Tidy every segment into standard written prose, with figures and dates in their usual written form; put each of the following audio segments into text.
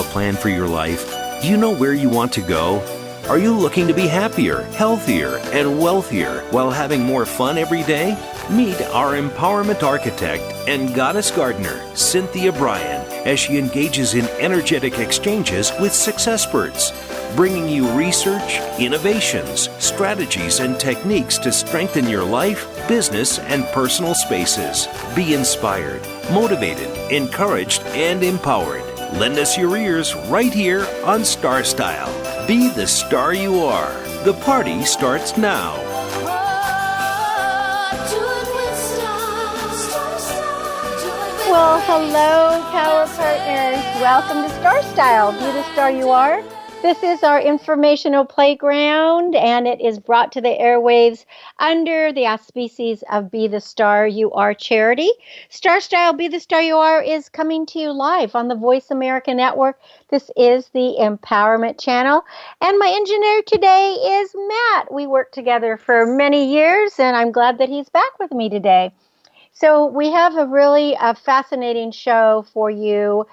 plan for your life? Do you know where you want to go? Are you looking to be happier, healthier, and wealthier while having more fun every day? Meet our empowerment architect and goddess gardener, Cynthia Bryan, as she engages in energetic exchanges with successperts, bringing you research, innovations, strategies, and techniques to strengthen your life, business, and personal spaces. Be inspired, motivated, encouraged, and empowered. Lend us your ears right here on Star Style. Be the star you are. The party starts now. Well, hello, Power Partners. Welcome to Star Style. Be the star you are. This is our informational playground, and it is brought to the airwaves under the auspices of Be the Star You Are charity. Star Style, Be the Star You Are is coming to you live on the Voice America Network. This is the Empowerment Channel, and my engineer today is Matt. We worked together for many years, and I'm glad that he's back with me today. So we have a really fascinating show for you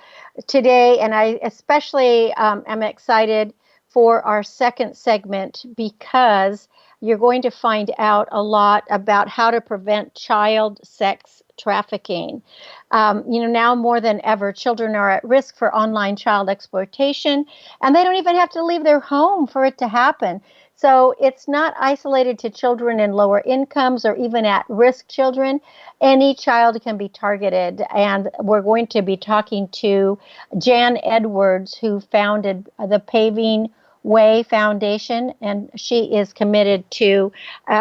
today, and I especially am excited for our second segment because you're going to find out a lot about how to prevent child sex trafficking. Now more than ever, children are at risk for online child exploitation, and they don't even have to leave their home for it to happen. So it's not isolated to children in lower incomes or even at-risk children. Any child can be targeted. And we're going to be talking to Jan Edwards, who founded the Paving Way Foundation, and she is committed to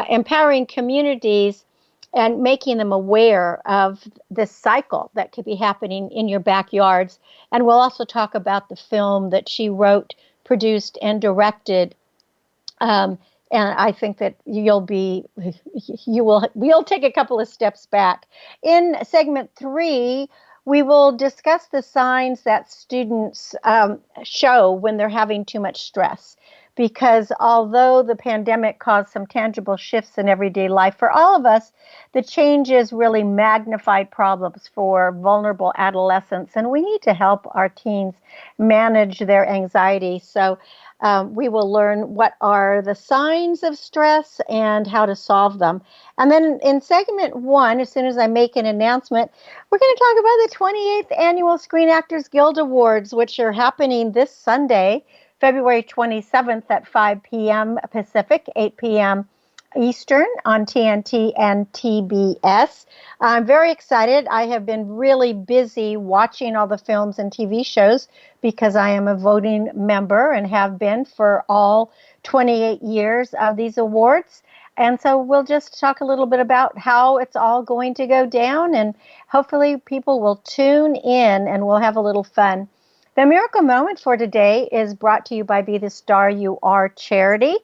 empowering communities and making them aware of the cycle that could be happening in your backyards. And we'll also talk about the film that she wrote, produced, and directed. And I think that we'll take a couple of steps back. In segment 3, we will discuss the signs that students show when they're having too much stress. Because although the pandemic caused some tangible shifts in everyday life for all of us, the changes really magnified problems for vulnerable adolescents, and we need to help our teens manage their anxiety. So we will learn what are the signs of stress and how to solve them. And then in segment 1, as soon as I make an announcement, we're going to talk about the 28th Annual Screen Actors Guild Awards, which are happening this Sunday, February 27th at 5 p.m. Pacific, 8 p.m. Eastern on TNT and TBS. I'm very excited. I have been really busy watching all the films and TV shows because I am a voting member and have been for all 28 years of these awards. And so we'll just talk a little bit about how it's all going to go down, and hopefully people will tune in and we'll have a little fun. The miracle moment for today is brought to you by Be the Star You Are charity.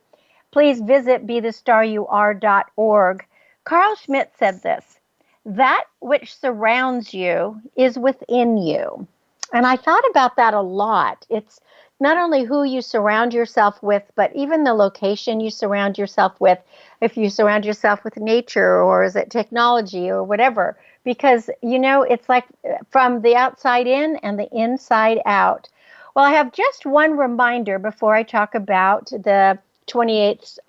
Please visit BeTheStarYouAre.org. Carl Schmitt said this: "That which surrounds you is within you." And I thought about that a lot. It's not only who you surround yourself with, but even the location you surround yourself with. If you surround yourself with nature, or is it technology or whatever? Because, it's like from the outside in and the inside out. Well, I have just one reminder before I talk about the 28th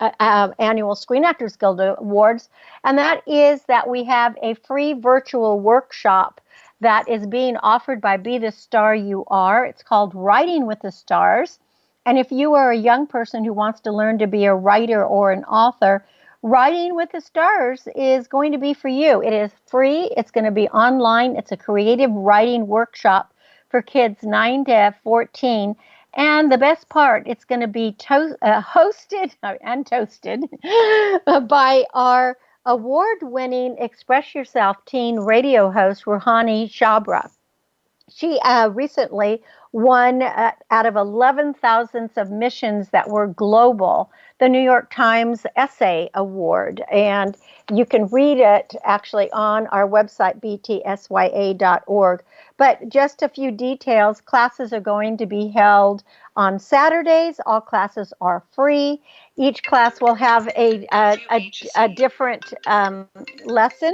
Annual Screen Actors Guild Awards, and that is that we have a free virtual workshop that is being offered by Be the Star You Are. It's called Writing with the Stars. And if you are a young person who wants to learn to be a writer or an author, Writing with the Stars is going to be for you. It is free. It's going to be online. It's a creative writing workshop for kids 9 to 14. And the best part, it's going to be hosted and toasted by our award-winning Express Yourself teen radio host, Ruhani Chabra. She recently won out of 11,000 submissions that were global, the New York Times Essay Award. And you can read it actually on our website, btsya.org. But just a few details: classes are going to be held on Saturdays. All classes are free. Each class will have a different lesson,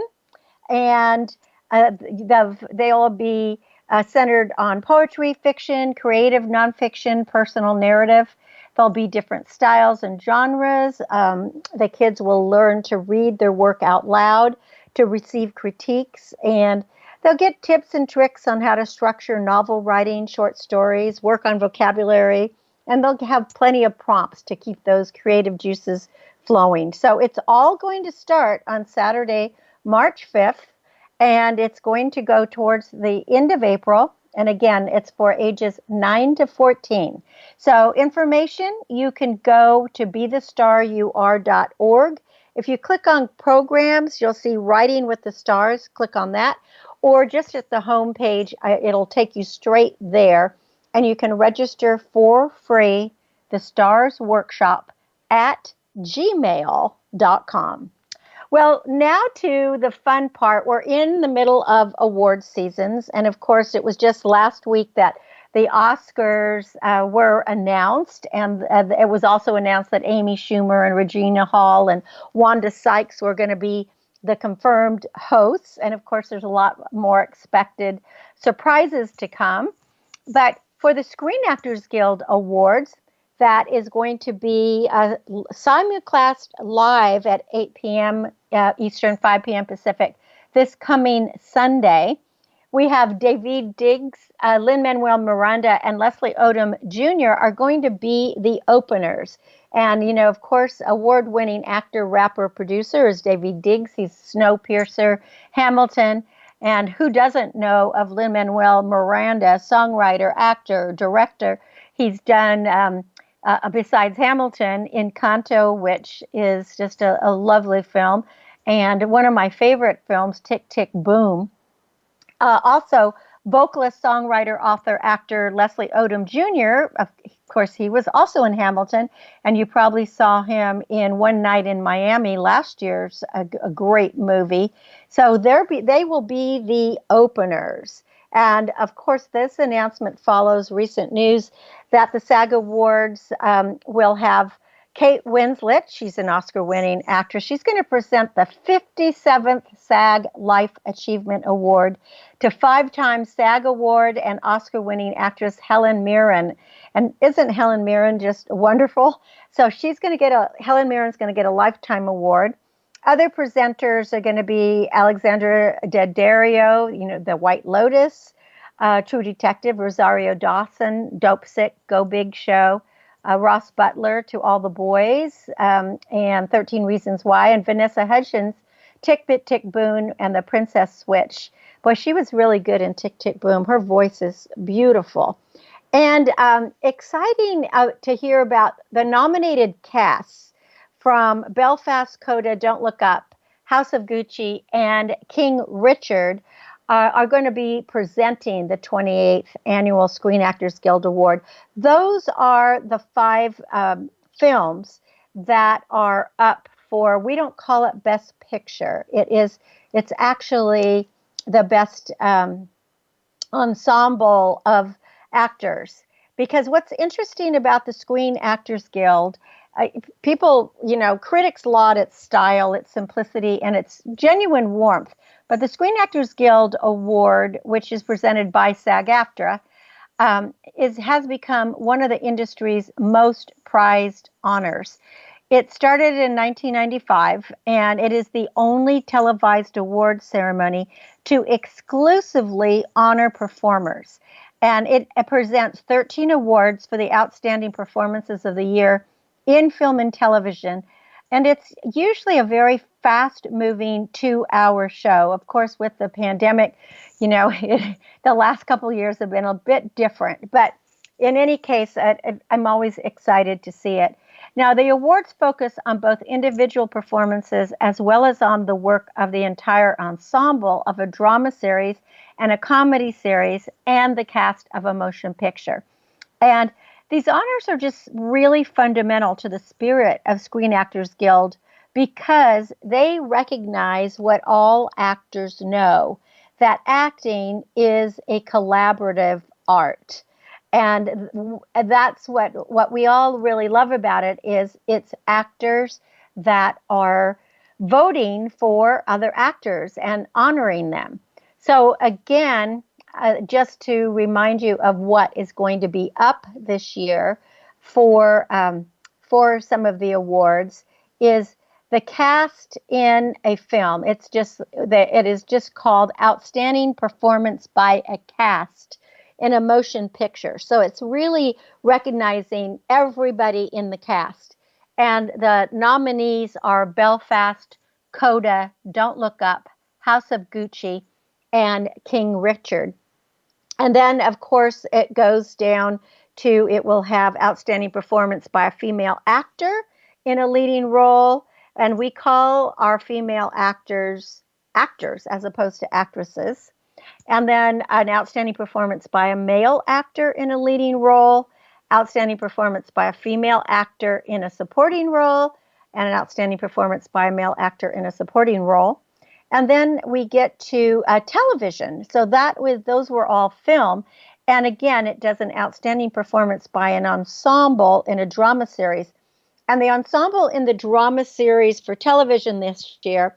and they'll be centered on poetry, fiction, creative nonfiction, personal narrative. There'll be different styles and genres. The kids will learn to read their work out loud, to receive critiques, and they'll get tips and tricks on how to structure novel writing, short stories, work on vocabulary, and they'll have plenty of prompts to keep those creative juices flowing. So it's all going to start on Saturday, March 5th, and it's going to go towards the end of April. And again, it's for ages 9 to 14. So information, you can go to bethestaryouare.org. If you click on programs, you'll see Writing with the Stars. Click on that. Or just at the home page, it'll take you straight there. And you can register for free the Stars Workshop at gmail.com. Well, now to the fun part. We're in the middle of award seasons. And of course, it was just last week that the Oscars were announced. And it was also announced that Amy Schumer and Regina Hall and Wanda Sykes were going to be the confirmed hosts. And of course, there's a lot more expected surprises to come. But for the Screen Actors Guild Awards, that is going to be simulcast live at 8 p.m. Eastern, 5 p.m. Pacific this coming Sunday. We have David Diggs, Lin-Manuel Miranda, and Leslie Odom Jr. are going to be the openers. And, you know, of course, award-winning actor, rapper, producer is David Diggs. He's Snowpiercer, Hamilton. And who doesn't know of Lin-Manuel Miranda, songwriter, actor, director? He's done... besides Hamilton, Encanto, which is just a lovely film, and one of my favorite films, Tick, Tick, Boom. Also, vocalist, songwriter, author, actor Leslie Odom Jr., of course, he was also in Hamilton, and you probably saw him in One Night in Miami last year's a great movie. So they will be the openers. And of course, this announcement follows recent news that the SAG Awards will have Kate Winslet. She's an Oscar-winning actress. She's going to present the 57th SAG Life Achievement Award to five-time SAG Award and Oscar-winning actress Helen Mirren. And isn't Helen Mirren just wonderful? So Helen Mirren's going to get a Lifetime Award. Other presenters are going to be Alexandra Daddario, you know, The White Lotus, True Detective, Rosario Dawson, Dope Sick, Go Big Show, Ross Butler, To All the Boys, and 13 Reasons Why, and Vanessa Hudgens, Tick, Bit, Tick, Boom, and The Princess Switch. Boy, she was really good in Tick, Tick, Boom. Her voice is beautiful. And exciting to hear about the nominated casts from Belfast Coda, Don't Look Up, House of Gucci, and King Richard are going to be presenting the 28th Annual Screen Actors Guild Award. Those are the five films that are up for, we don't call it Best Picture. It's actually the best ensemble of actors. Because what's interesting about the Screen Actors Guild, people, you know, critics laud its style, its simplicity, and its genuine warmth. But the Screen Actors Guild Award, which is presented by SAG-AFTRA, has become one of the industry's most prized honors. It started in 1995, and it is the only televised award ceremony to exclusively honor performers. And it presents 13 awards for the outstanding performances of the year in film and television. And it's usually a very fast-moving 2-hour show. Of course, with the pandemic, you know, the last couple of years have been a bit different. But in any case, I'm always excited to see it. Now, the awards focus on both individual performances as well as on the work of the entire ensemble of a drama series and a comedy series and the cast of a motion picture. And these honors are just really fundamental to the spirit of Screen Actors Guild because they recognize what all actors know, that acting is a collaborative art. And that's what we all really love about it is it's actors that are voting for other actors and honoring them. So again, just to remind you of what is going to be up this year for some of the awards is the cast in a film. It is just called Outstanding Performance by a Cast in a Motion Picture. So it's really recognizing everybody in the cast. And the nominees are Belfast, Coda, Don't Look Up, House of Gucci, and King Richard. And then, of course, it goes down to, it will have Outstanding Performance by a Female Actor in a Leading Role. And we call our female actors actors as opposed to actresses. And then an Outstanding Performance by a Male Actor in a Leading Role, Outstanding Performance by a Female Actor in a Supporting Role, and an Outstanding Performance by a Male Actor in a Supporting Role. And then we get to television. So those were all film. And again, it does an Outstanding Performance by an ensemble in a drama series. And the ensemble in the drama series for television this year,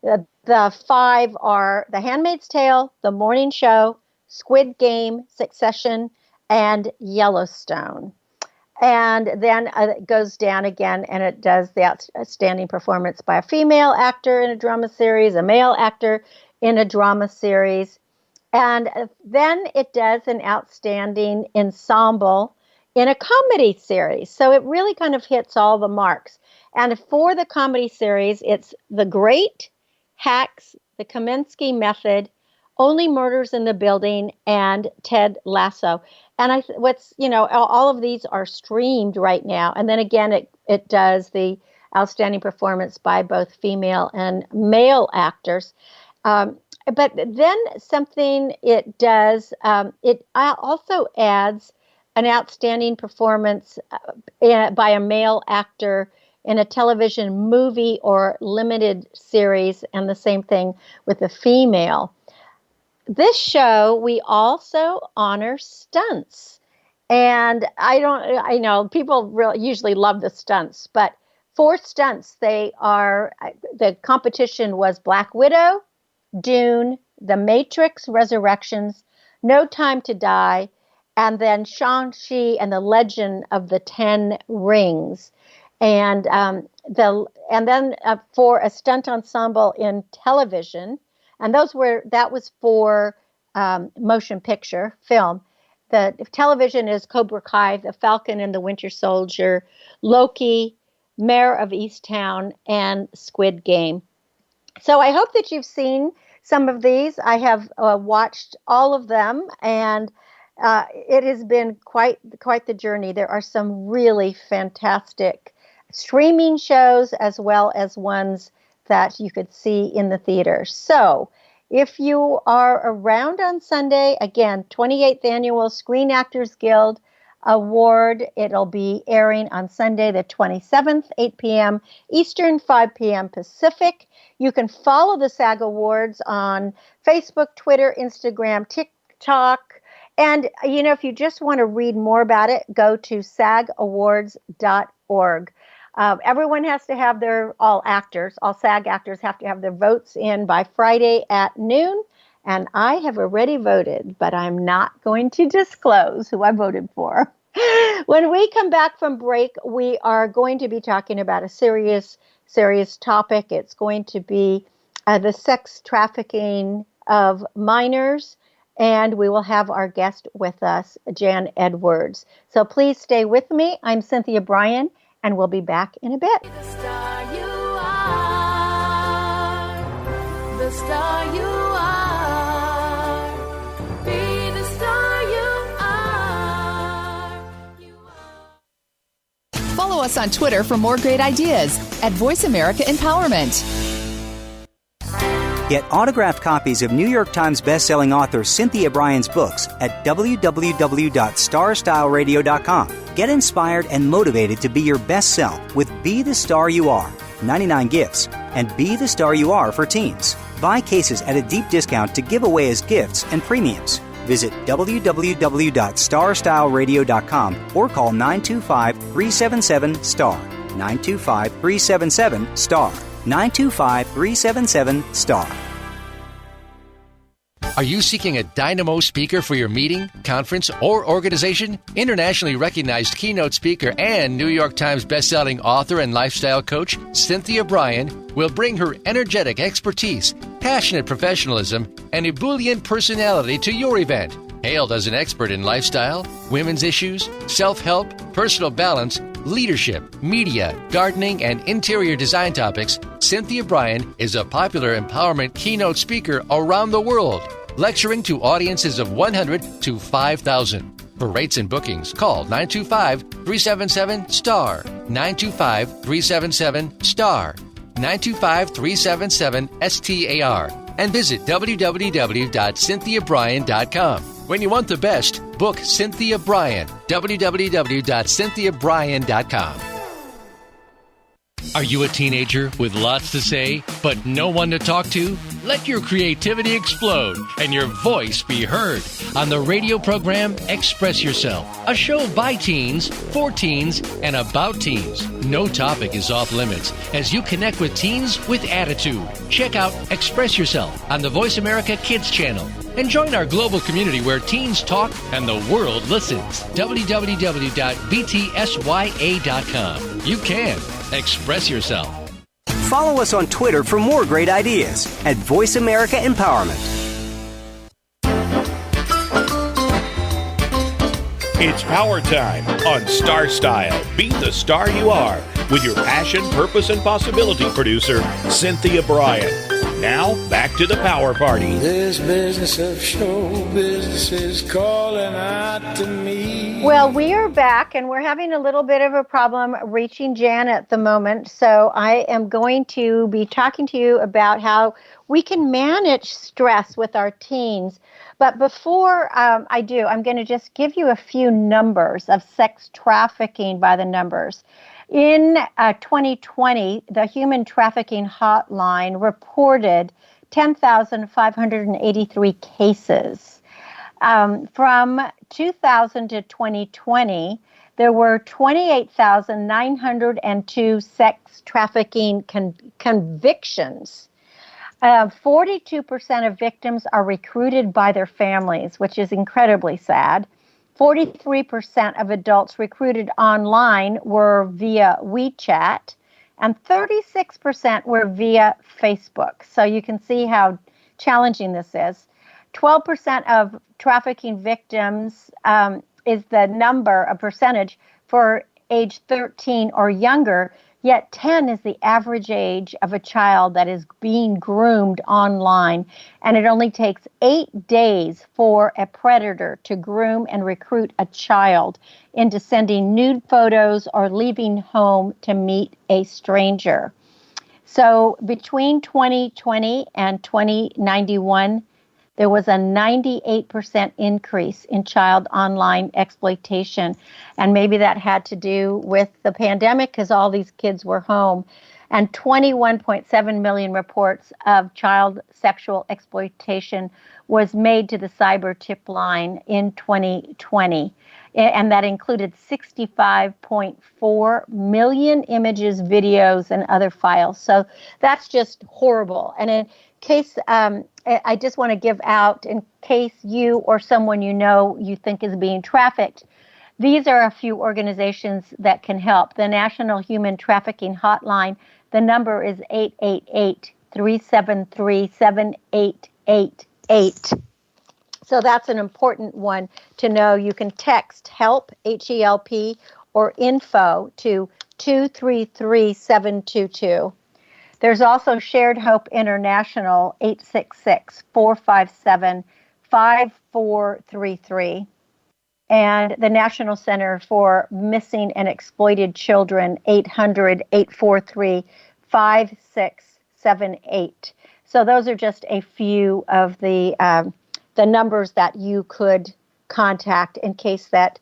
the five are The Handmaid's Tale, The Morning Show, Squid Game, Succession, and Yellowstone. And then it goes down again, and it does the Outstanding Performance by a Female Actor in a drama series, a Male Actor in a drama series. And then it does an Outstanding Ensemble in a comedy series. So it really kind of hits all the marks. And for the comedy series, it's The Great, Hacks, The Kaminsky Method, Only Murders in the Building, and Ted Lasso. And all of these are streamed right now. And then again, it does the Outstanding Performance by both female and male actors. But then something it does, it also adds an Outstanding Performance by a male actor in a television movie or limited series, and the same thing with a female. This show, we also honor stunts. And I know people usually love the stunts, but for stunts, the competition was Black Widow, Dune, The Matrix Resurrections, No Time to Die, and then Shang-Chi and the Legend of the Ten Rings. And then for a stunt ensemble in television, and that was for motion picture film. The television is Cobra Kai, The Falcon and the Winter Soldier, Loki, Mayor of Easttown, and Squid Game. So I hope that you've seen some of these. I have watched all of them, and it has been quite the journey. There are some really fantastic streaming shows as well as ones that you could see in the theater. So if you are around on Sunday, again, 28th Annual Screen Actors Guild Award. It'll be airing on Sunday the 27th, 8 p.m. Eastern, 5 p.m. Pacific. You can follow the SAG Awards on Facebook, Twitter, Instagram, TikTok. And, if you just want to read more about it, go to sagawards.org. Everyone has to have all SAG actors have to have their votes in by Friday at noon. And I have already voted, but I'm not going to disclose who I voted for. When we come back from break, we are going to be talking about a serious topic. It's going to be the sex trafficking of minors. And we will have our guest with us, Jan Edwards. So please stay with me. I'm Cynthia Bryan, and we'll be back in a bit. The star you are, the star you are, be the star you are. Follow us on Twitter for more great ideas at Voice America Empowerment. Get autographed copies of New York Times bestselling author Cynthia Bryan's books at www.starstyleradio.com. Get inspired and motivated to be your best self with Be the Star You Are, 99 gifts, and Be the Star You Are for teens. Buy cases at a deep discount to give away as gifts and premiums. Visit www.starstyleradio.com or call 925-377-STAR. 925-377-STAR. 925-377-STAR. Are you seeking a dynamo speaker for your meeting, conference, or organization? Internationally recognized keynote speaker and New York Times bestselling author and lifestyle coach Cynthia Bryan will bring her energetic expertise, passionate professionalism, and ebullient personality to your event. Hailed as an expert in lifestyle, women's issues, self-help, personal balance, leadership, media, gardening, and interior design topics, Cynthia Bryan is a popular empowerment keynote speaker around the world, lecturing to audiences of 100 to 5,000. For rates and bookings, call 925-377-STAR, 925-377-STAR, 925-377-STAR, and visit www.cynthiabryan.com. When you want the best, book Cynthia Bryan, www.cynthiabryan.com. Are you a teenager with lots to say, but no one to talk to? Let your creativity explode and your voice be heard on the radio program Express Yourself, a show by teens, for teens, and about teens. No topic is off limits as you connect with teens with attitude. Check out Express Yourself on the Voice America Kids channel and join our global community where teens talk and the world listens. www.btsya.com. You can express yourself. Follow us on Twitter for more great ideas at Voice America Empowerment. It's power time on Star Style. Be the star you are with your passion, purpose, and possibility producer, Cynthia Bryan. Now, back to the power party. This business of show business is calling out to me. Well, we are back, and we're having a little bit of a problem reaching Jan at the moment. So I am going to be talking to you about how we can manage stress with our teens. But before I do, I'm going to just give you a few numbers of sex trafficking by the numbers. In 2020, the Human Trafficking Hotline reported 10,583 cases. From 2000 to 2020, there were 28,902 sex trafficking convictions. 42% of victims are recruited by their families, which is incredibly sad. 43% of adults recruited online were via WeChat, and 36% were via Facebook. So you can see how challenging this is. 12% of trafficking victims is the number, a percentage, for age 13 or younger, yet 10 is the average age of a child that is being groomed online. And it only takes 8 days for a predator to groom and recruit a child into sending nude photos or leaving home to meet a stranger. So between 2020 and 2091, there was a 98% increase in child online exploitation. And maybe that had to do with the pandemic because all these kids were home. And 21.7 million reports of child sexual exploitation was made to the cyber tip line in 2020. And that included 65.4 million images, videos, and other files. So that's just horrible. And in case, I just want to give out, in case you or someone you know you think is being trafficked, these are a few organizations that can help. The National Human Trafficking Hotline, the number is 888-373-7888. So that's an important one to know. You can text HELP, H-E-L-P, or info to 233-722. There's also Shared Hope International, 866-457-5433. And the National Center for Missing and Exploited Children, 800-843-5678. So those are just a few of the numbers that you could contact in case that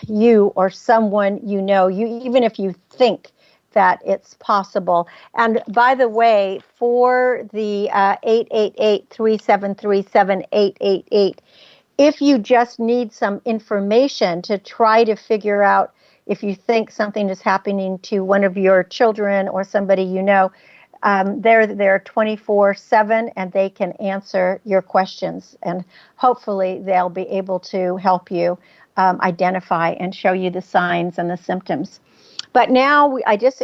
you or someone you know, even if you think that it's possible. And by the way, for the 888-373-7888, if you just need some information to try to figure out if you think something is happening to one of your children or somebody you know, They're there 24/7, and they can answer your questions. And hopefully they'll be able to help you identify and show you the signs and the symptoms. But now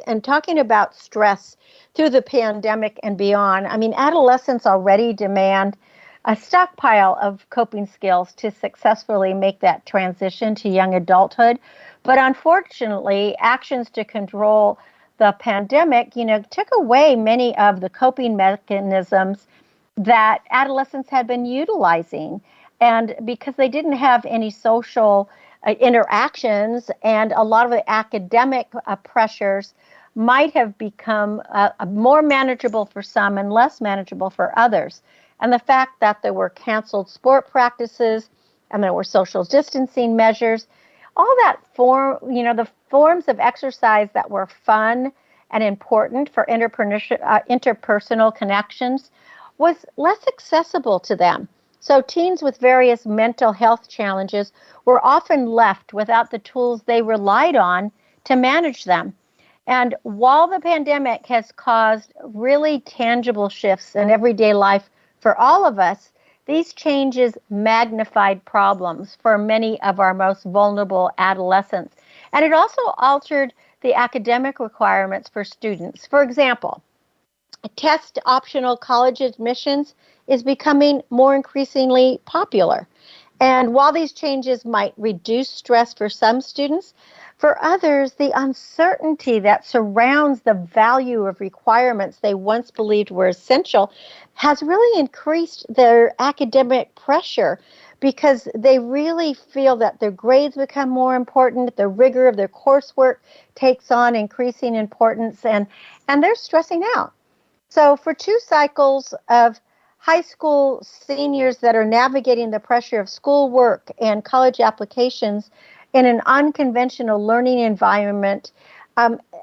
and talking about stress through the pandemic and beyond, I mean, adolescents already demand a stockpile of coping skills to successfully make that transition to young adulthood. But unfortunately, actions to control the pandemic, took away many of the coping mechanisms that adolescents had been utilizing. And because they didn't have any social interactions, and a lot of the academic pressures might have become more manageable for some and less manageable for others. And the fact that there were canceled sport practices and there were social distancing measures, all that the forms of exercise that were fun and important for interpersonal connections was less accessible to them. So teens with various mental health challenges were often left without the tools they relied on to manage them. And while the pandemic has caused really tangible shifts in everyday life for all of us, these changes magnified problems for many of our most vulnerable adolescents. And it also altered the academic requirements for students. For example, test optional college admissions is becoming more increasingly popular. And while these changes might reduce stress for some students, for others, the uncertainty that surrounds the value of requirements they once believed were essential has really increased their academic pressure, because they really feel that their grades become more important, the rigor of their coursework takes on increasing importance, and they're stressing out. So for 2 cycles of high school seniors that are navigating the pressure of schoolwork and college applications in an unconventional learning environment,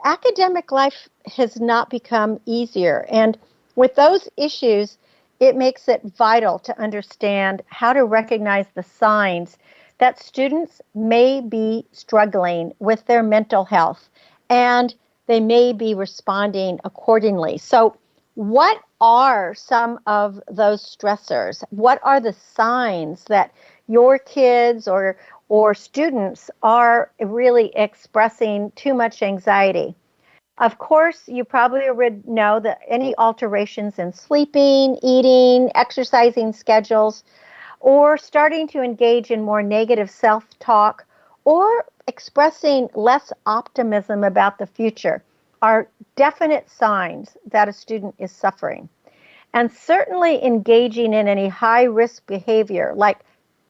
academic life has not become easier. And with those issues, it makes it vital to understand how to recognize the signs that students may be struggling with their mental health, and they may be responding accordingly. So what are some of those stressors? What are the signs that your kids or students are really expressing too much anxiety? Of course, you probably already know that any alterations in sleeping, eating, exercising schedules, or starting to engage in more negative self-talk, or expressing less optimism about the future are definite signs that a student is suffering. And certainly engaging in any high-risk behavior like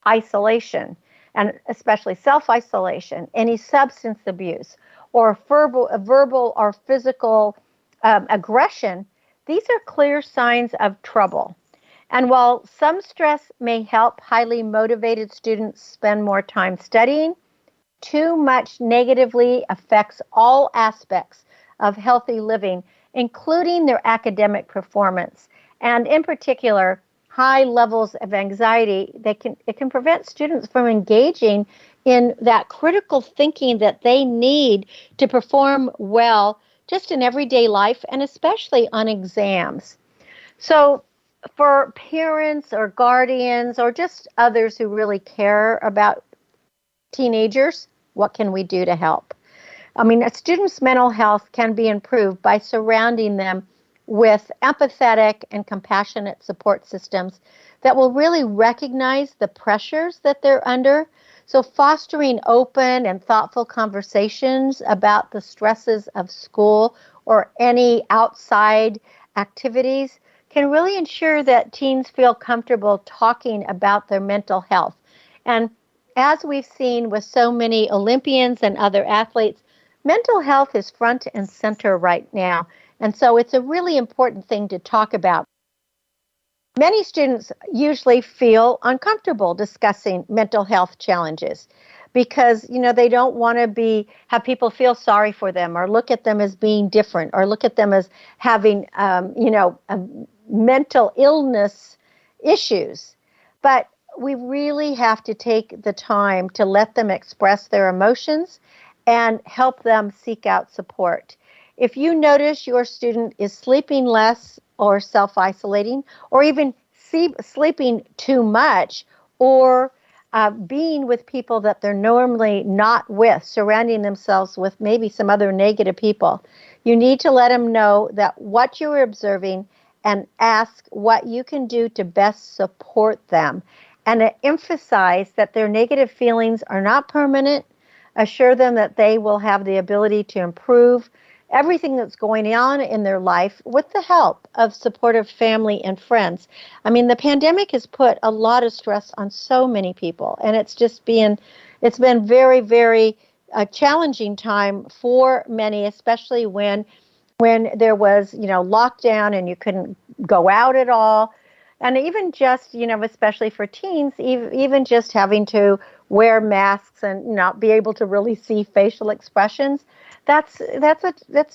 isolation, and especially self-isolation, any substance abuse, or verbal or physical aggression, these are clear signs of trouble. And while some stress may help highly motivated students spend more time studying, too much negatively affects all aspects of healthy living, including their academic performance. And in particular, high levels of anxiety, it can prevent students from engaging in that critical thinking that they need to perform well just in everyday life, and especially on exams. So for parents or guardians or just others who really care about teenagers, what can we do to help? I mean, a student's mental health can be improved by surrounding them with empathetic and compassionate support systems that will really recognize the pressures that they're under. So fostering open and thoughtful conversations about the stresses of school or any outside activities can really ensure that teens feel comfortable talking about their mental health. And as we've seen with so many Olympians and other athletes, mental health is front and center right now. And so it's a really important thing to talk about. Many students usually feel uncomfortable discussing mental health challenges because, they don't want to have people feel sorry for them or look at them as being different or look at them as having, mental illness issues. But we really have to take the time to let them express their emotions and help them seek out support. if you notice your student is sleeping less or self-isolating, or even sleeping too much, or being with people that they're normally not with, surrounding themselves with maybe some other negative people, you need to let them know that what you're observing and ask what you can do to best support them. And emphasize that their negative feelings are not permanent. Assure them that they will have the ability to improve everything that's going on in their life with the help of supportive family and friends. I mean, the pandemic has put a lot of stress on so many people, and it's been very, very challenging time for many, especially when there was, lockdown and you couldn't go out at all. And even just, especially for teens, even just having to wear masks and not be able to really see facial expressions, that's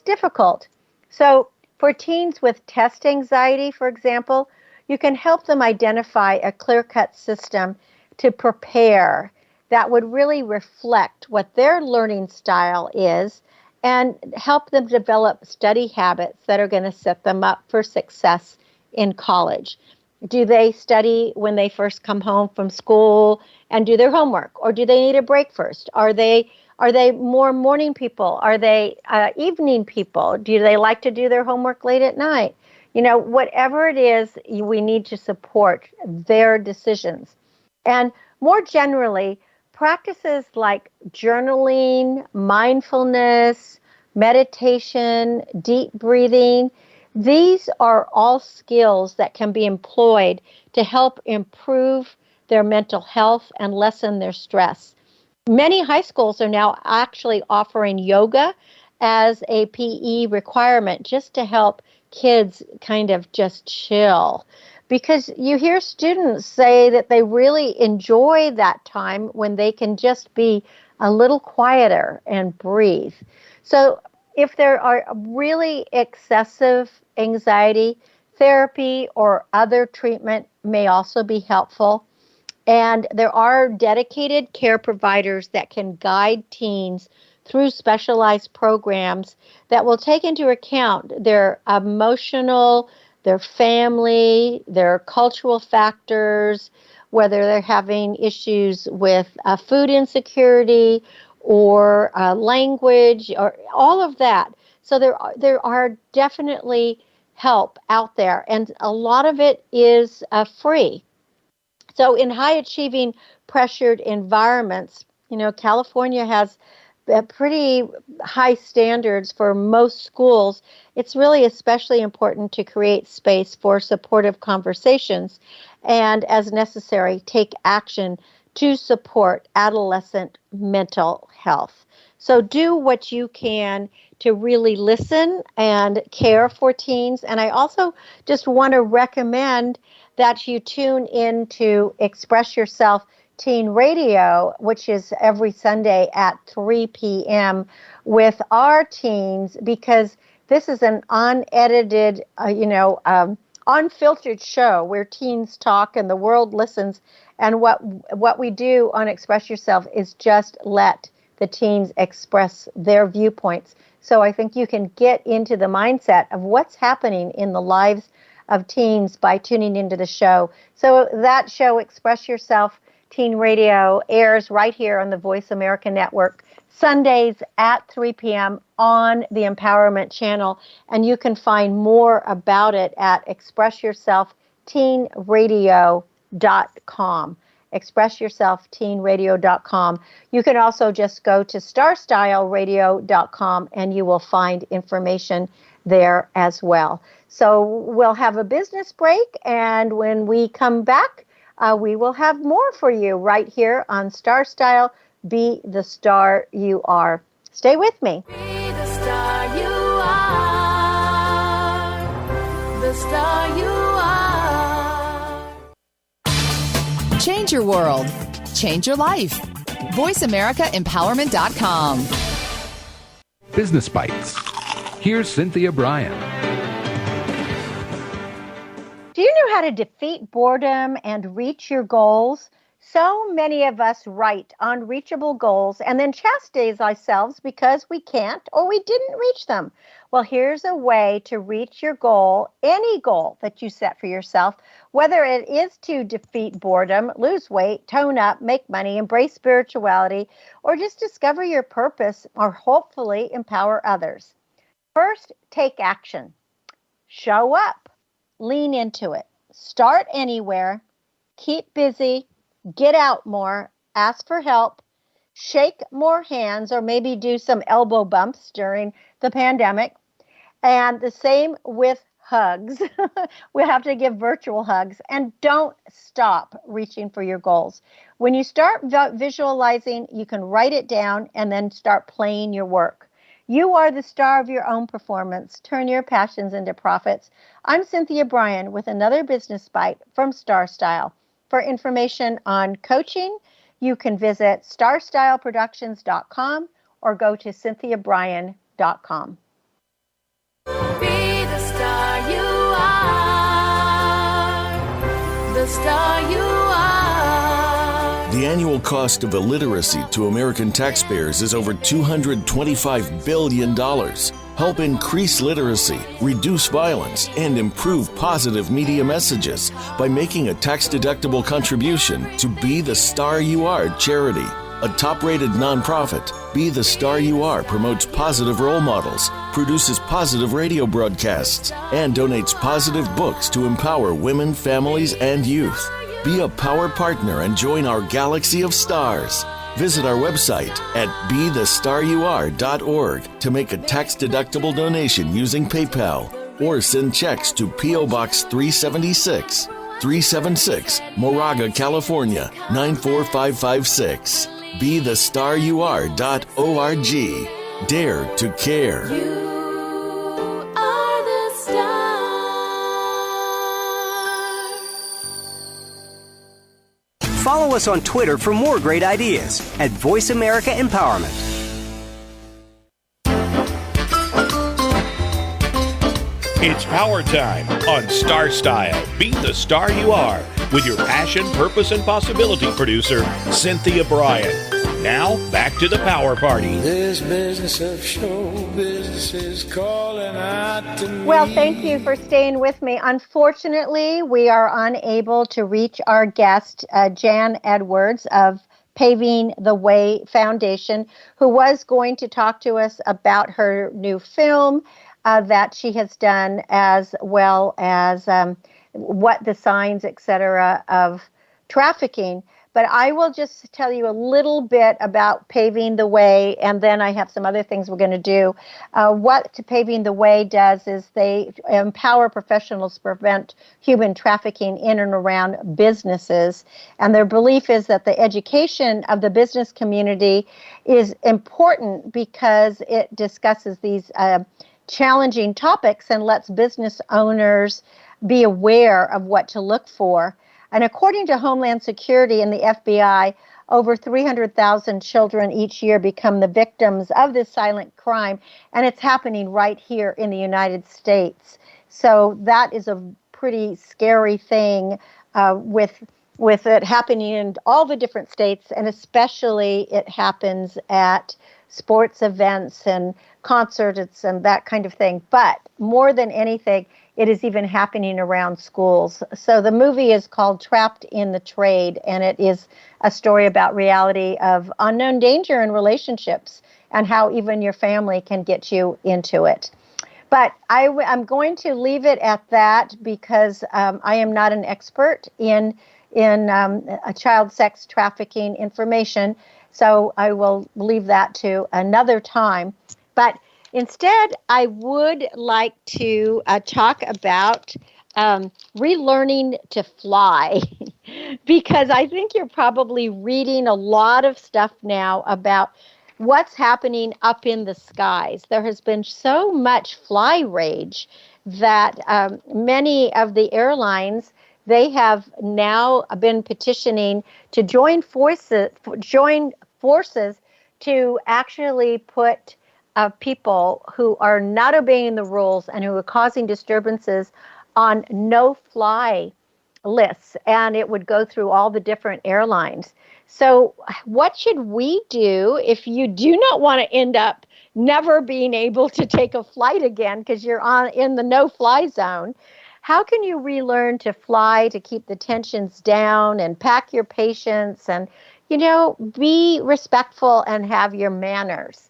difficult. So for teens with test anxiety, for example, you can help them identify a clear-cut system to prepare that would really reflect what their learning style is and help them develop study habits that are going to set them up for success in college. Do they study when they first come home from school and do their homework, or do they need a break first? Are they more morning people? Are they evening people? Do they like to do their homework late at night? Whatever it is, we need to support their decisions. And more generally, practices like journaling, mindfulness, meditation, deep breathing, these are all skills that can be employed to help improve their mental health and lessen their stress. Many high schools are now actually offering yoga as a PE requirement just to help kids kind of just chill. Because you hear students say that they really enjoy that time when they can just be a little quieter and breathe. So if there are really excessive anxiety, therapy or other treatment may also be helpful. And there are dedicated care providers that can guide teens through specialized programs that will take into account their emotional, their family, their cultural factors, whether they're having issues with food insecurity or language or all of that. So there are definitely help out there, and a lot of it is free. So in high achieving pressured environments, California has pretty high standards for most schools. It's really especially important to create space for supportive conversations and, as necessary, take action to support adolescent mental health. So do what you can to really listen and care for teens. And I also just want to recommend that you tune in to Express Yourself Teen Radio, which is every Sunday at 3 p.m. with our teens, because this is an unedited, unfiltered show where teens talk and the world listens. And what we do on Express Yourself is just let the teens express their viewpoints. So I think you can get into the mindset of what's happening in the lives of teens by tuning into the show. So that show, Express Yourself Teen Radio, airs right here on the Voice America Network, Sundays at 3 p.m. on the Empowerment Channel. And you can find more about it at expressyourselfteenradio.com. expressyourselfteenradio.com. You can also just go to starstyleradio.com and you will find information there as well. So we'll have a business break, and when we come back, we will have more for you right here on Star Style, Be the Star You Are. Stay with me. Be the star you are. The star you are. Change your world. Change your life. VoiceAmericaEmpowerment.com. Business Bites. Here's Cynthia Bryan. Do you know how to defeat boredom and reach your goals? So many of us write unreachable goals and then chastise ourselves because we can't or we didn't reach them. Well, here's a way to reach your goal, any goal that you set for yourself, whether it is to defeat boredom, lose weight, tone up, make money, embrace spirituality, or just discover your purpose or hopefully empower others. First, take action. Show up. Lean into it. Start anywhere. Keep busy. Get out more. Ask for help. Shake more hands, or maybe do some elbow bumps during the pandemic. And the same with hugs. We have to give virtual hugs. And don't stop reaching for your goals. When you start visualizing, you can write it down and then start playing your work. You are the star of your own performance. Turn your passions into profits. I'm Cynthia Bryan with another business bite from Star Style. For information on coaching, you can visit starstyleproductions.com or go to cynthiabryan.com. Be the star you are. The star you are. The annual cost of illiteracy to American taxpayers is over $225 billion. Help increase literacy, reduce violence, and improve positive media messages by making a tax-deductible contribution to Be the Star You Are charity. A top-rated nonprofit, Be the Star You Are promotes positive role models, produces positive radio broadcasts, and donates positive books to empower women, families, and youth. Be a power partner and join our galaxy of stars. Visit our website at BeTheStarYouAre.org to make a tax-deductible donation using PayPal, or send checks to P.O. Box 376, Moraga, California, 94556. BeTheStarYouAre.org. Dare to care. You are the star. Follow us on Twitter for more great ideas at Voice America Empowerment. It's power time on Star Style. Be the star you are with your passion, purpose, and possibility producer, Cynthia Bryan. Now, back to the power party. This business of show business is calling out to me. Well, thank you for staying with me. Unfortunately, we are unable to reach our guest, Jan Edwards of Paving the Way Foundation, who was going to talk to us about her new film that she has done, as well as what the signs, etc., of trafficking. But I will just tell you a little bit about Paving the Way, and then I have some other things we're going to do. What Paving the Way does is they empower professionals to prevent human trafficking in and around businesses. And their belief is that the education of the business community is important because it discusses these challenging topics and lets business owners be aware of what to look for. And according to Homeland Security and the FBI, over 300,000 children each year become the victims of this silent crime, and it's happening right here in the United States. So that is a pretty scary thing with it happening in all the different states, and especially it happens at sports events and concerts and that kind of thing. But more than anything, it is even happening around schools. So the movie is called Trapped in the Trade, and it is a story about reality of unknown danger in relationships and how even your family can get you into it. But I'm going to leave it at that because I am not an expert in a child sex trafficking information. So I will leave that to another time. But instead, I would like to talk about relearning to fly, because I think you're probably reading a lot of stuff now about what's happening up in the skies. There has been so much fly rage that many of the airlines, they have now been petitioning to join forces to actually put people who are not obeying the rules and who are causing disturbances on no-fly lists, and it would go through all the different airlines. So what should we do if you do not want to end up never being able to take a flight again because you're in the no-fly zone. How can you relearn to fly, to keep the tensions down and pack your patience and, be respectful and have your manners?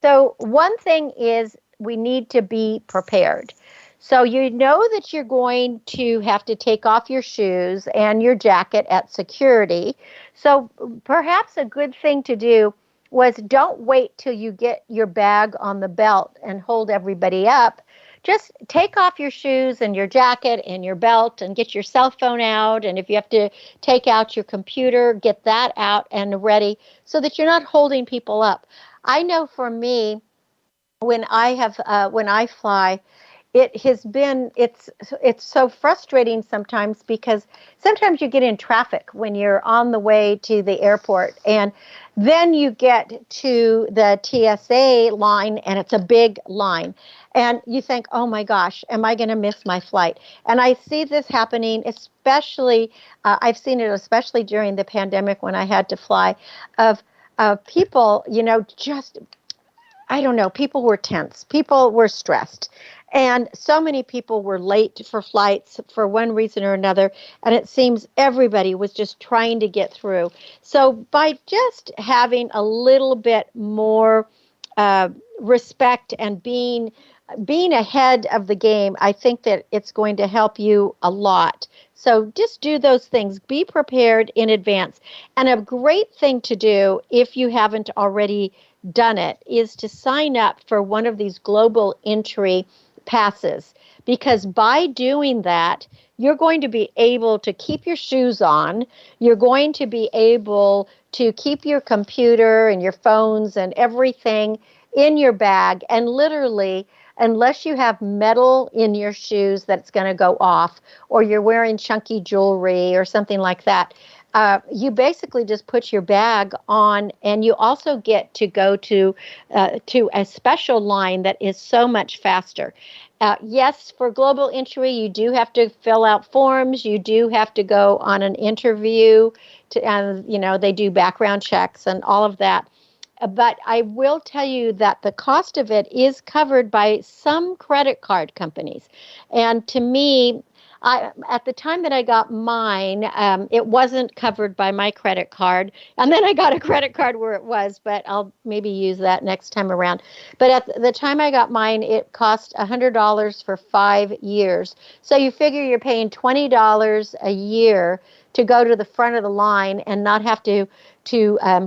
So one thing is we need to be prepared. So you know that you're going to have to take off your shoes and your jacket at security. So perhaps a good thing to do was don't wait till you get your bag on the belt and hold everybody up. Just take off your shoes and your jacket and your belt and get your cell phone out. And if you have to take out your computer, get that out and ready so that you're not holding people up. I know for me, when I fly, it's so frustrating sometimes because sometimes you get in traffic when you're on the way to the airport, and then you get to the TSA line and it's a big line, and you think, oh my gosh, am I going to miss my flight? And I see this happening, especially I've seen it especially during the pandemic when I had to fly, of people, just, I don't know, people were tense, people were stressed. And so many people were late for flights for one reason or another. And it seems everybody was just trying to get through. So by just having a little bit more respect and being ahead of the game, I think that it's going to help you a lot. So just do those things. Be prepared in advance. And a great thing to do, if you haven't already done it, is to sign up for one of these global entry passes, because by doing that, you're going to be able to keep your shoes on. You're going to be able to keep your computer and your phones and everything in your bag. And literally, unless you have metal in your shoes that's going to go off, or you're wearing chunky jewelry or something like that, you basically just put your bag on, and you also get to go to a special line that is so much faster. Yes, for global entry, you do have to fill out forms. You do have to go on an interview. They do background checks and all of that. But I will tell you that the cost of it is covered by some credit card companies. And to me, at the time that I got mine, it wasn't covered by my credit card. And then I got a credit card where it was, but I'll maybe use that next time around. But at the time I got mine, it cost $100 for 5 years. So you figure you're paying $20 a year to go to the front of the line and not have to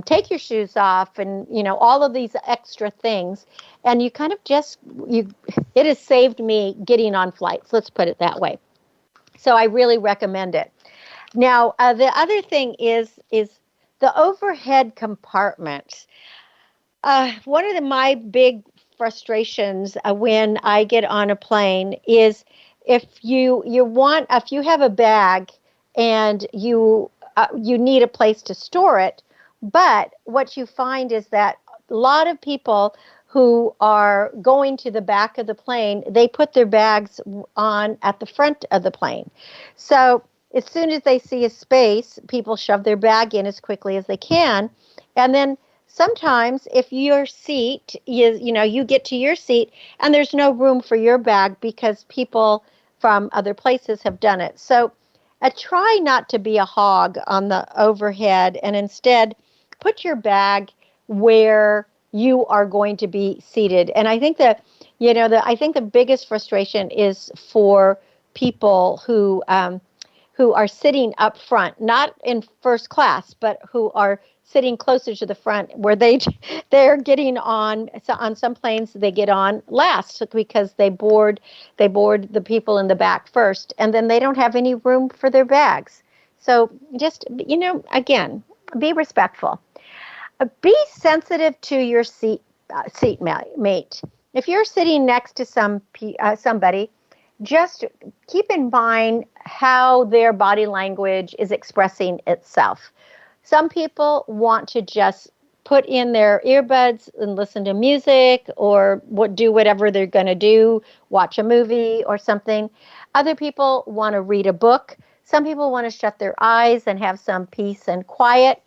take your shoes off and, all of these extra things. And you kind of it has saved me getting on flights. Let's put it that way. So I really recommend it. Now, the other thing is the overhead compartments. One of my big frustrations when I get on a plane is if you have a bag and you need a place to store it, but what you find is that a lot of people who are going to the back of the plane, they put their bags on at the front of the plane. So as soon as they see a space, people shove their bag in as quickly as they can. And then sometimes if your seat is, you get to your seat and there's no room for your bag because people from other places have done it. So try not to be a hog on the overhead, and instead put your bag where you are going to be seated. And I think that, I think the biggest frustration is for people who are sitting up front, not in first class, but who are sitting closer to the front, where they're getting on. So on some planes they get on last because they board the people in the back first, and then they don't have any room for their bags. So just, again, be respectful. Be sensitive to your seatmate. If you're sitting next to somebody, just keep in mind how their body language is expressing itself. Some people want to just put in their earbuds and listen to music, or do whatever they're going to do, watch a movie or something. Other people want to read a book. Some people want to shut their eyes and have some peace and quiet.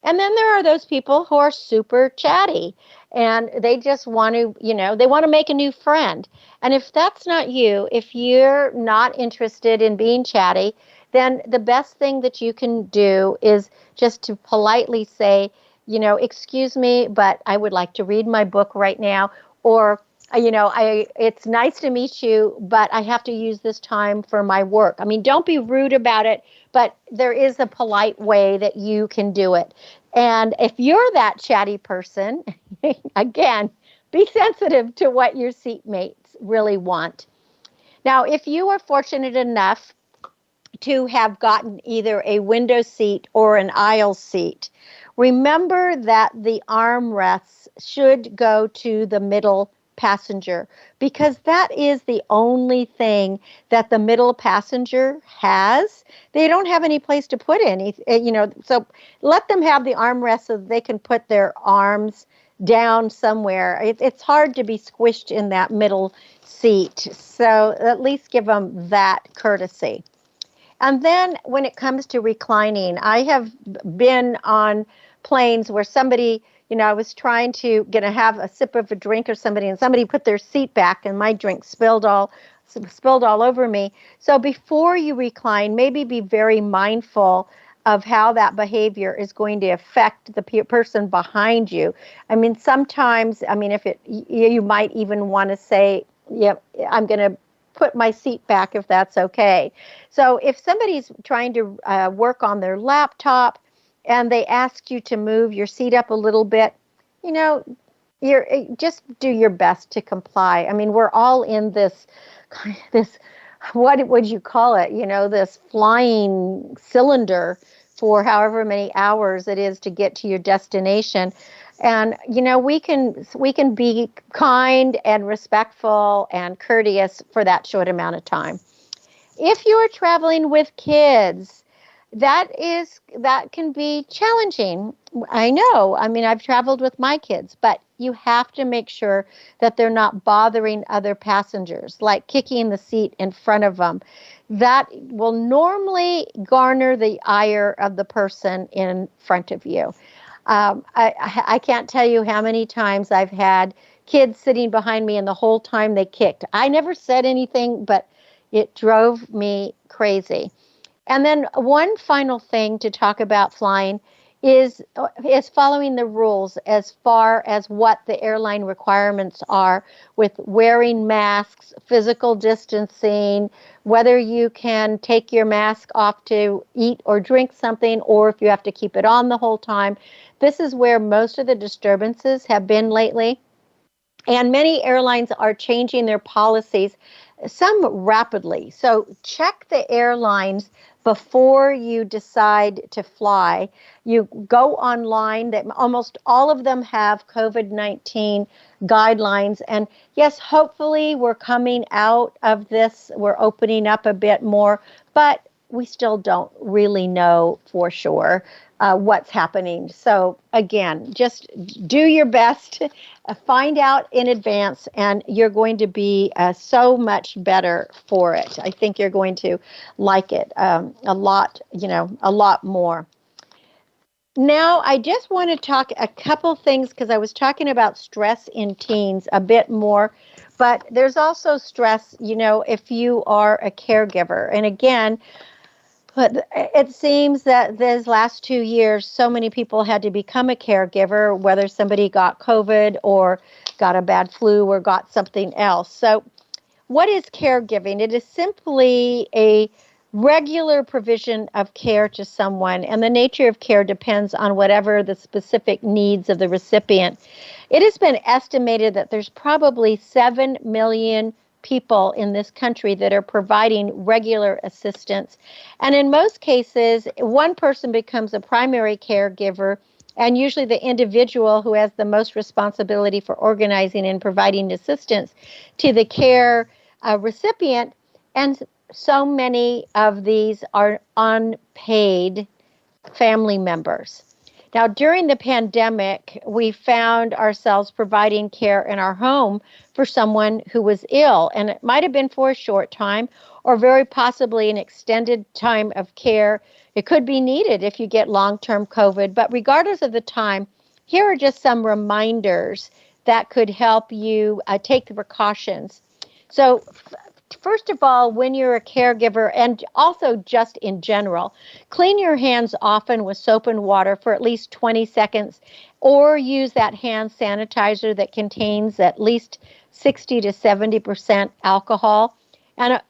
And then there are those people who are super chatty. and they just want to, they want to make a new friend. And if that's not you, if you're not interested in being chatty, then the best thing that you can do is just to politely say, excuse me, but I would like to read my book right now. Or, it's nice to meet you, but I have to use this time for my work. I mean, don't be rude about it, but there is a polite way that you can do it. And if you're that chatty person, again, be sensitive to what your seatmates really want. Now, if you are fortunate enough to have gotten either a window seat or an aisle seat, remember that the armrests should go to the middle passenger, because that is the only thing that the middle passenger has. They don't have any place to put any, so let them have the armrest so they can put their arms down somewhere. It's hard to be squished in that middle seat, so at least give them that courtesy. And then when it comes to reclining, I have been on planes where somebody, I was trying to have a sip of a drink or somebody put their seat back and my drink spilled all over me. So before you recline, maybe be very mindful of how that behavior is going to affect the person behind you. I mean, sometimes, you might even want to say, yeah, I'm going to put my seat back if that's okay. So if somebody's trying to work on their laptop and they ask you to move your seat up a little bit, you're just do your best to comply. I mean, we're all in this, what would you call it? This flying cylinder for however many hours it is to get to your destination. And, we can be kind and respectful and courteous for that short amount of time. If you are traveling with kids, that can be challenging. I know. I mean, I've traveled with my kids, but you have to make sure that they're not bothering other passengers, like kicking the seat in front of them. That will normally garner the ire of the person in front of you. I can't tell you how many times I've had kids sitting behind me and the whole time they kicked. I never said anything, but it drove me crazy. And then one final thing to talk about flying is following the rules as far as what the airline requirements are with wearing masks, physical distancing, whether you can take your mask off to eat or drink something, or if you have to keep it on the whole time. This is where most of the disturbances have been lately. And many airlines are changing their policies, some rapidly. So check the airlines before you decide to fly. You go online, that almost all of them have COVID-19 guidelines. And yes, hopefully we're coming out of this, we're opening up a bit more, but we still don't really know for sure what's happening. So again, just do your best, find out in advance, and you're going to be so much better for it. I think you're going to like it a lot more. Now, I just want to talk a couple things, because I was talking about stress in teens a bit more, but there's also stress, if you are a caregiver. And again, but it seems that these last 2 years, so many people had to become a caregiver, whether somebody got COVID or got a bad flu or got something else. So what is caregiving? It is simply a regular provision of care to someone, and the nature of care depends on whatever the specific needs of the recipient. It has been estimated that there's probably 7 million people in this country that are providing regular assistance. And in most cases, one person becomes a primary caregiver, and usually the individual who has the most responsibility for organizing and providing assistance to the care recipient. And so many of these are unpaid family members. Now, during the pandemic, we found ourselves providing care in our home for someone who was ill, and it might have been for a short time or very possibly an extended time of care. It could be needed if you get long-term COVID, but regardless of the time, here are just some reminders that could help you take the precautions. So, first of all, when you're a caregiver, and also just in general, clean your hands often with soap and water for at least 20 seconds, or use that hand sanitizer that contains at least 60 to 70% alcohol. And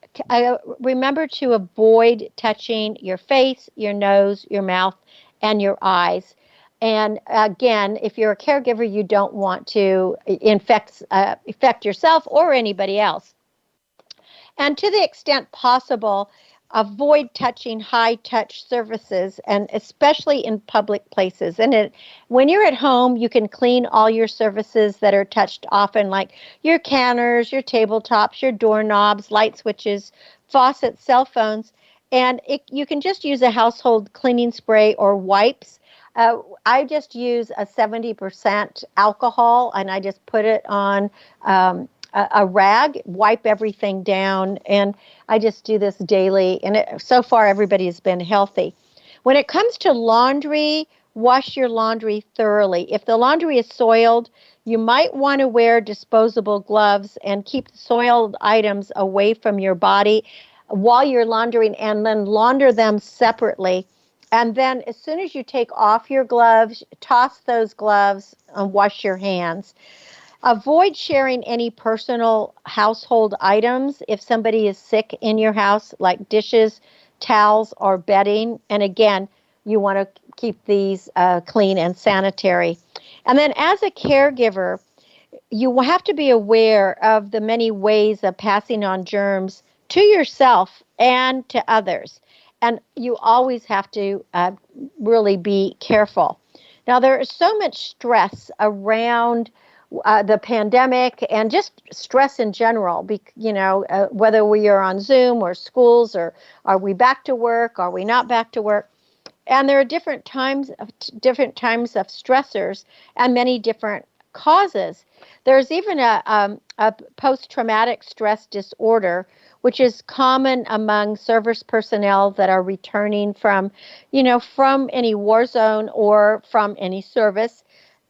remember to avoid touching your face, your nose, your mouth, and your eyes. And again, if you're a caregiver, you don't want to infect yourself or anybody else. And to the extent possible, avoid touching high touch surfaces, and especially in public places. And when you're at home, you can clean all your surfaces that are touched often, like your counters, your tabletops, your doorknobs, light switches, faucets, cell phones. And you can just use a household cleaning spray or wipes. I just use a 70% alcohol, and I just put it on a rag, wipe everything down, and I just do this daily. And so far, everybody has been healthy. When it comes to laundry, wash your laundry thoroughly. If the laundry is soiled, you might want to wear disposable gloves and keep the soiled items away from your body while you're laundering, and then launder them separately. And then as soon as you take off your gloves, toss those gloves and wash your hands. Avoid sharing any personal household items if somebody is sick in your house, like dishes, towels, or bedding. And again, you want to keep these clean and sanitary. And then as a caregiver, you have to be aware of the many ways of passing on germs to yourself and to others. And you always have to really be careful. Now, there is so much stress around the pandemic and just stress in general, whether we are on Zoom or schools, or are we back to work, are we not back to work? And there are different times of stressors and many different causes. There's even a post-traumatic stress disorder, which is common among service personnel that are returning from any war zone or from any service.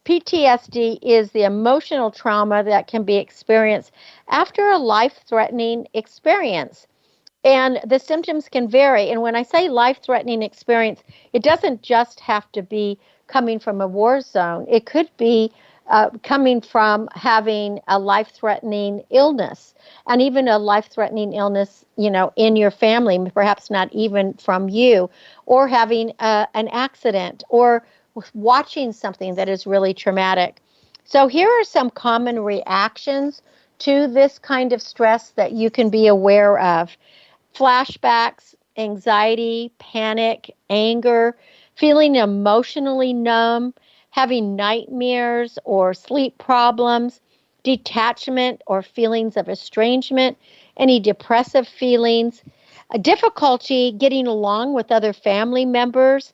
PTSD is the emotional trauma that can be experienced after a life-threatening experience. And the symptoms can vary. And when I say life-threatening experience, it doesn't just have to be coming from a war zone. It could be coming from having a life-threatening illness, and even a life-threatening illness, in your family, perhaps not even from you, or having an accident, or watching something that is really traumatic. So here are some common reactions to this kind of stress that you can be aware of. Flashbacks, anxiety, panic, anger, feeling emotionally numb, having nightmares or sleep problems, detachment or feelings of estrangement, any depressive feelings, a difficulty getting along with other family members,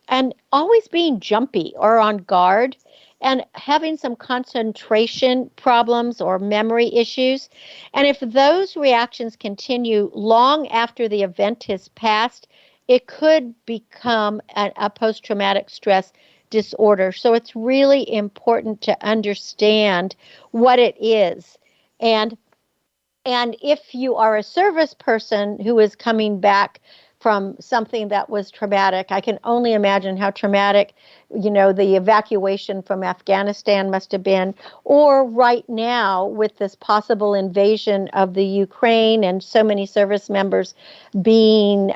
and always being jumpy or on guard, and having some concentration problems or memory issues. And if those reactions continue long after the event has passed, it could become a post-traumatic stress disorder. So it's really important to understand what it is. And if you are a service person who is coming back from something that was traumatic, I can only imagine how traumatic, the evacuation from Afghanistan must have been, or right now with this possible invasion of the Ukraine and so many service members being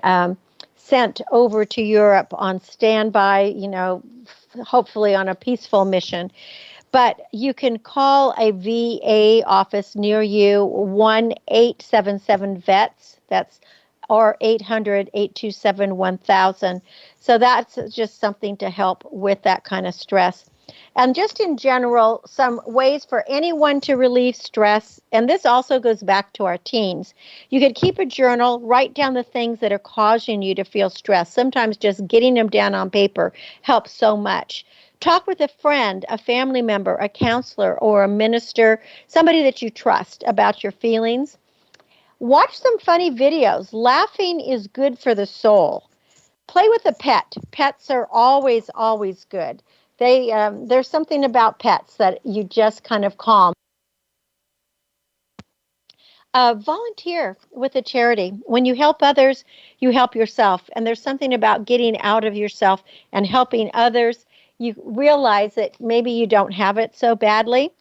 sent over to Europe on standby, hopefully on a peaceful mission. But you can call a VA office near you, 1-877-VETS. That's or 800-827-1000. So that's just something to help with that kind of stress. And just in general, some ways for anyone to relieve stress, and this also goes back to our teens. You could keep a journal, write down the things that are causing you to feel stressed. Sometimes just getting them down on paper helps so much. Talk with a friend, a family member, a counselor, or a minister, somebody that you trust about your feelings. Watch some funny videos. Laughing is good for the soul. Play with a pet. Pets are always, always good. There's something about pets that you just kind of calm. Volunteer with a charity. When you help others, you help yourself. And there's something about getting out of yourself and helping others. You realize that maybe you don't have it so badly.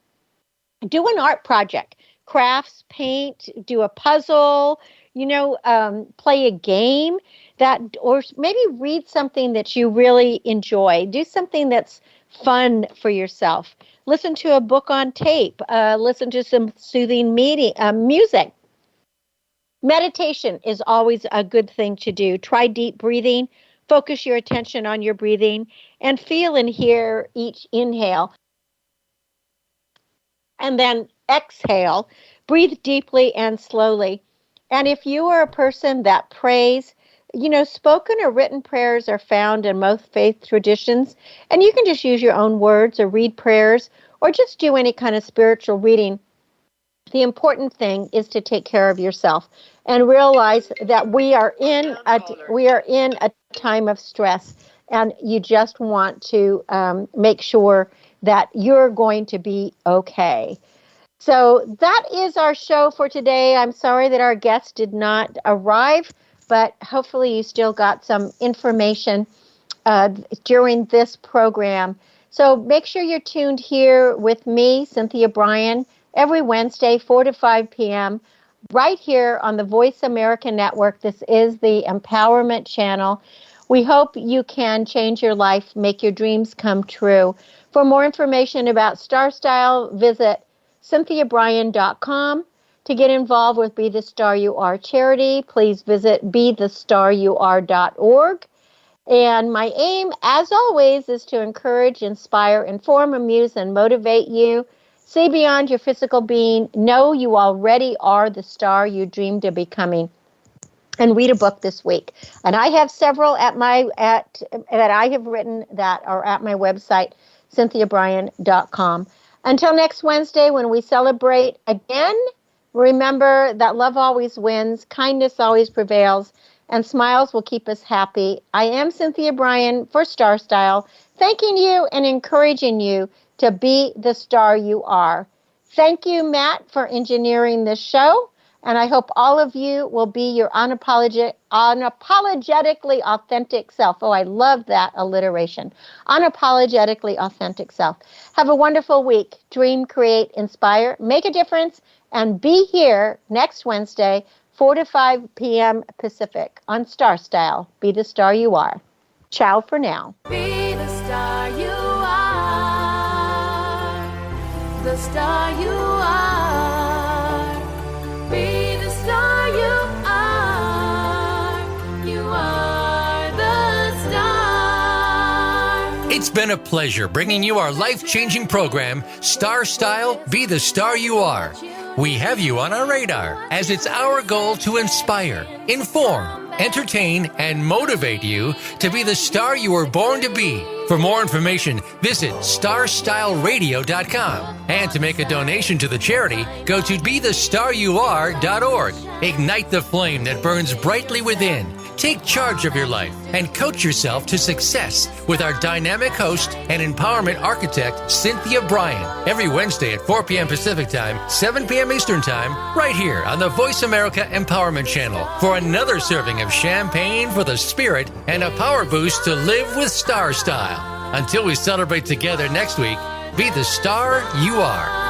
Do an art project, crafts, paint, do a puzzle, play a game or maybe read something that you really enjoy. Do something that's fun for yourself. Listen to a book on tape. Listen to some soothing music. Meditation is always a good thing to do. Try deep breathing. Focus your attention on your breathing and feel and hear each inhale. And then exhale. Breathe deeply and slowly. And if you are a person that prays, spoken or written prayers are found in most faith traditions, and you can just use your own words or read prayers or just do any kind of spiritual reading. The important thing is to take care of yourself and realize that we are in a time of stress, and you just want to make sure that you're going to be okay. So that is our show for today. I'm sorry that our guest did not arrive, but hopefully you still got some information during this program. So make sure you're tuned here with me, Cynthia Bryan, every Wednesday, 4 to 5 p.m., right here on the Voice America Network. This is the Empowerment Channel. We hope you can change your life, make your dreams come true. For more information about Star Style, visit CynthiaBryan.com. To get involved with Be the Star You Are charity, please visit BeTheStarYouAre.org. And my aim, as always, is to encourage, inspire, inform, amuse, and motivate you. See beyond your physical being. Know you already are the star you dreamed of becoming. And read a book this week. And I have several that I have written that are at my website, CynthiaBryan.com. Until next Wednesday, when we celebrate again, remember that love always wins, kindness always prevails, and smiles will keep us happy. I am Cynthia Bryan for Star Style, thanking you and encouraging you to be the star you are. Thank you, Matt, for engineering this show, and I hope all of you will be your unapologetically authentic self. Oh, I love that alliteration. Unapologetically authentic self. Have a wonderful week. Dream, create, inspire, make a difference, and be here next Wednesday, 4 to 5 p.m. Pacific on Star Style. Be the star you are. Ciao for now. Be the star you are. The star you are. Be the star you are. You are the star. It's been a pleasure bringing you our life-changing program, Star Style, Be the Star You Are. We have you on our radar, as it's our goal to inspire, inform, entertain, and motivate you to be the star you were born to be. For more information, visit starstyleradio.com. And to make a donation to the charity, go to BeTheStarYouAre.org. Ignite the flame that burns brightly within. Take charge of your life and coach yourself to success with our dynamic host and empowerment architect, Cynthia Bryan, every Wednesday at 4 p.m. Pacific Time, 7 p.m. Eastern Time, right here on the Voice America Empowerment Channel for another serving of champagne for the spirit and a power boost to live with Star Style. Until we celebrate together next week, be the star you are.